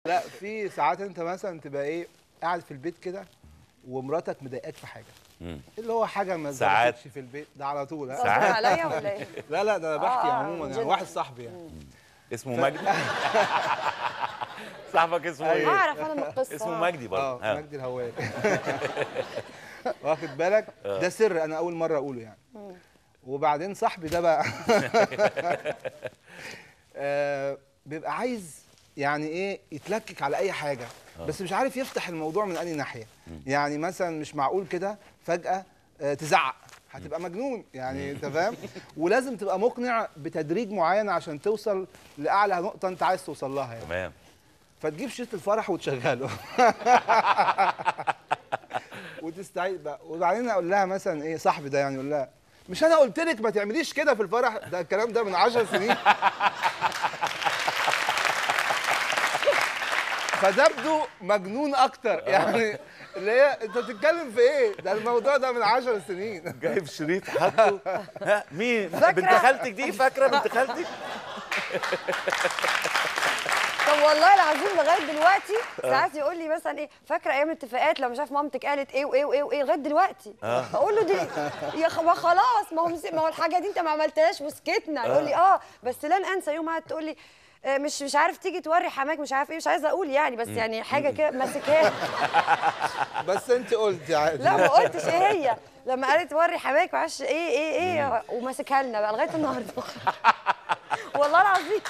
لا، في ساعات انت مثلا تبقى ايه قاعد في البيت كده ومراتك مضايقاك في حاجه، اللي هو حاجه ما ساعات. ظبطتش في البيت ده على طول. قصدك عليا ولا ايه؟ لا لا، ده انا بحكي عموما يعني جنرال. واحد صاحبي يعني. اسمه مجدي. صاحبك اسمه ايه؟ اعرف انا من القصه. اسمه مجدي برضه. مجدي الهواري. واخد بالك؟ ده سر انا اول مره اقوله يعني. وبعدين صاحبي ده بقى بيبقى عايز يعني ايه يتلكك على اي حاجه، بس مش عارف يفتح الموضوع من اي ناحيه. يعني مثلا مش معقول كده فجاه تزعق، هتبقى مجنون يعني، انت فاهم؟ ولازم تبقى مقنع بتدريج معين عشان توصل لاعلى نقطه انت عايز توصل لها يعني. تمام. فتجيب شريط الفرح وتشغله وتستعيد بقى. وبعدين اقول لها مثلا ايه، صاحبي ده يعني يقول لها مش انا قلت لك ما تعمليش كده في الفرح؟ ده الكلام ده من 10 سنين. فتبدو مجنون اكتر يعني، اللي هي انت بتتكلم في ايه؟ ده الموضوع ده من 10 سنين. جايب شريط حاطه. ها مين؟ بنت خالتك دي؟ فاكره بنت خالتك؟ طب والله العظيم لغايه دلوقتي ساعات يقول لي مثلا ايه، فاكره ايام الاتفاقات لما شاف مامتك قالت ايه وايه وايه وايه؟ لغايه دلوقتي اقول له دي ما خلاص، ما هو الحاجه دي انت ما عملتهاش وسكتنا. يقول لي بس لن انسى يوم قعدت تقول لي مش عارف تيجي توري حماك مش عارف ايه، مش عايزه اقول يعني، بس يعني حاجه كده ماسكاها. بس انت قلتي عادي. لا ما قلتش ايه هي، لما قالت وري حماك معرفش ايه وماسكها لنا بقى لغايه النهارده. والله العظيم.